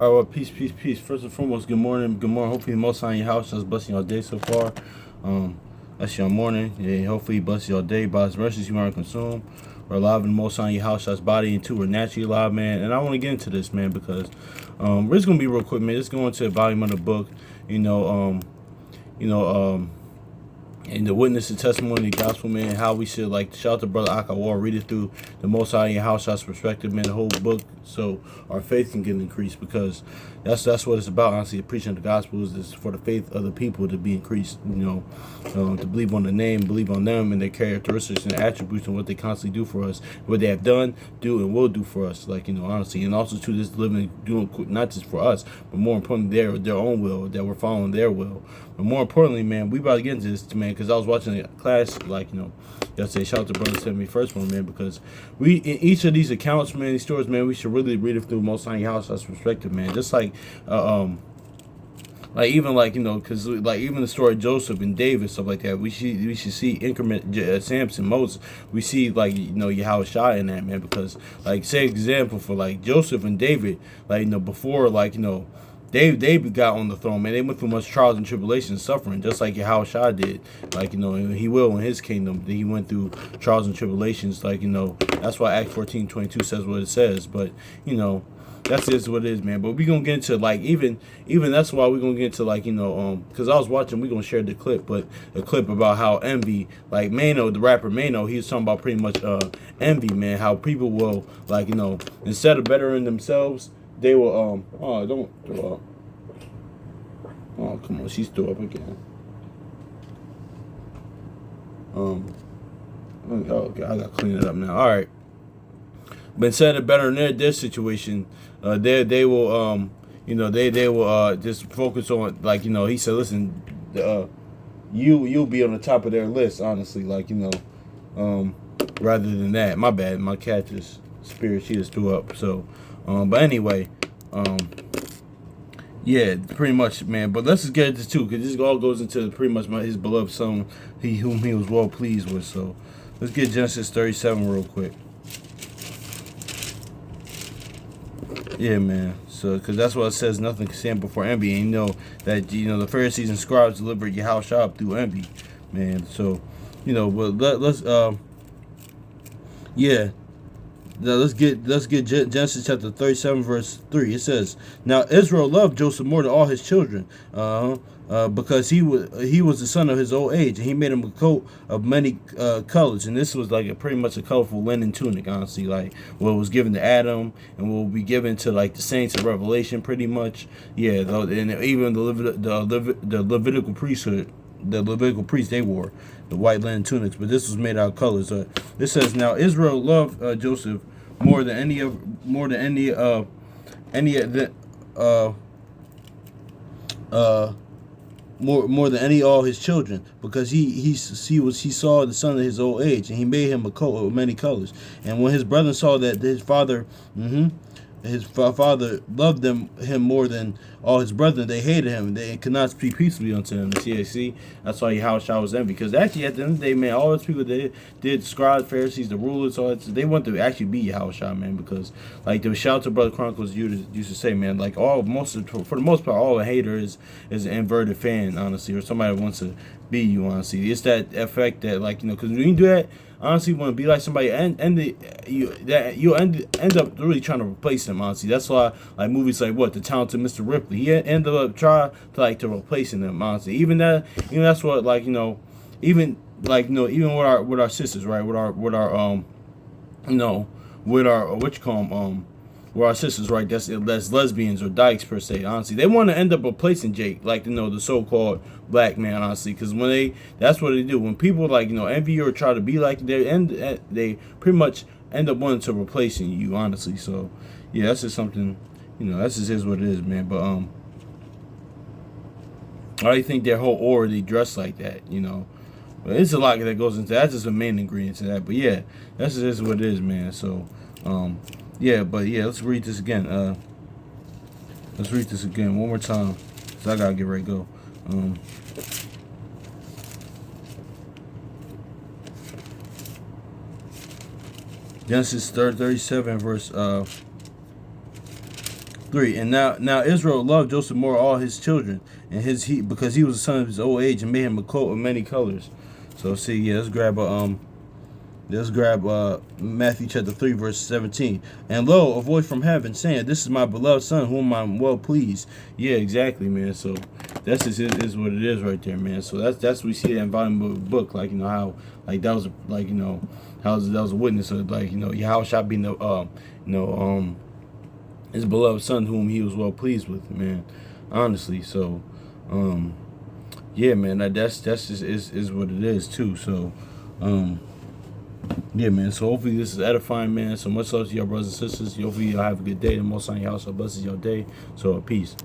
All right, well, peace, peace, peace. First and foremost, good morning, good morning. Hopefully, the Most High in your house has blessing your day so far. That's your morning. Yeah, hopefully, bless your day. By His mercies, you aren't consumed. We're alive in the Most High in your house that's body, and two, we're naturally alive, man. And I want to get into this, man, because we're just gonna be real quick, man. Just going to the volume of the book, you know, you know, and the witness and testimony of the gospel, man, how we should like shout out to Brother Akawar, read it through the Most High in your house house perspective, man, the whole book, so our faith can get increased, because that's what it's about. Honestly, the preaching of the gospel is for the faith of the people to be increased, to believe on the name, believe on them and their characteristics and attributes and what they constantly do for us, what they have done, do, and will do for us, like, honestly, and also to this living, doing not just for us, but more importantly their own will, that we're following their will. But more importantly, man, we about to get into this, man, because I was watching a class, like, yesterday. Shout out to Brother 71st one, man, because we, in each of these accounts, man, these stories, man, we should really read it through Most High House as perspective, man. Just like, even like, because like even the story of Joseph and David, stuff like that, we should see increment Samson, Moses. We see like Yahushua in that, man, because like say example for like Joseph and David, like before like they got on the throne, man. They went through much trials and tribulations and suffering, just like Yahushua did. Like, he will in his kingdom. He went through trials and tribulations. Like, that's why Acts 14:22 says what it says. But, that's just what it is, man. But we gonna get into like even that's why we're gonna get into like because I was watching, we gonna share the clip, but a clip about how envy, like Mano, the rapper Mano, he was talking about pretty much envy, man. How people will like instead of bettering themselves, they will oh, don't throw up. Oh, come on, she's threw up again. Oh God, I gotta clean it up now. All right. But instead of bettering their situation, they will they will just focus on, like, he said, listen, you'll be on the top of their list, honestly, like, rather than that. My bad, my cat just spirit, she just threw up. So but anyway, yeah, pretty much, man. But let's just get into this too, because this all goes into pretty much his beloved son, whom he was well pleased with. So let's get Genesis 37 real quick. Yeah, man. So, because that's what it says, nothing can stand before envy. And that the Pharisees and scribes delivered Yahushua through envy, man. So, but let's yeah. Now let's get Genesis chapter 37 verse 3. It says, "Now Israel loved Joseph more than all his children, because he was the son of his old age, and he made him a coat of many colors." And this was like pretty much a colorful linen tunic, honestly, like what was given to Adam and will be given to like the saints of Revelation, pretty much. Yeah, and even the Levitical priesthood. The Levitical priests, they wore the white linen tunics, but this was made out of colors. It says, "Now Israel loved Joseph more than any more than all his children, because he saw the son of his old age, and he made him a coat of many colors. And when his brethren saw that his father loved him more than all his brethren, they hated him. They could not speak peaceably unto him." See, that's why Yahushua was envy. Because actually, at the end of the day, man, all those people they did, scribes, Pharisees, the rulers, all that, they want to actually be Yahushua, man. Because like the shout out to Brother Chronicles used to say, man, like for the most part, all a hater is an inverted fan, honestly, or somebody that wants to be you, honestly. It's that effect that, like, because when you do that, honestly, want to be like somebody, you'll end up really trying to replace them, honestly. That's why like movies like The Talented Mr. Ripley, he ended up trying to replacing them, honestly. Even that, that's what, like, even like even with our sisters, right, with our with our what you call them, with our sisters, right, that's lesbians or dykes per se, honestly. They want to end up replacing Jake, like, the so-called black man, honestly, because that's what they do. When people, like, envy you or try to be like, they pretty much end up wanting to replacing you, honestly. So, yeah, that's just something, that's just is what it is, man. But, I really think their whole aura, they dress like that, But it's a lot that goes into that. That's just the main ingredient to that. But, yeah, that's just what it is, man. So, yeah, but yeah, let's read this again. Let's read this again one more time, cause I gotta get ready to go. Genesis 37 verse 3. And now Israel loved Joseph more all his children, and because he was the son of his old age, and made him a coat of many colors. So see, yeah, let's grab Matthew chapter 3 verse 17. And lo, a voice from heaven saying, "This is my beloved son, whom I'm well pleased." Yeah, exactly, man. So that's just is what it is right there, man. So that's we see that in volume of the book, like how like that was like how that was a witness of like Yahweh shall be his beloved son, whom he was well pleased with, man. Honestly, so yeah, man, that's just is what it is too. So yeah, man. So hopefully this is edifying, man. So much love to your brothers and sisters. Hopefully y'all have a good day. The Most High Yahweh blesses your day. So peace.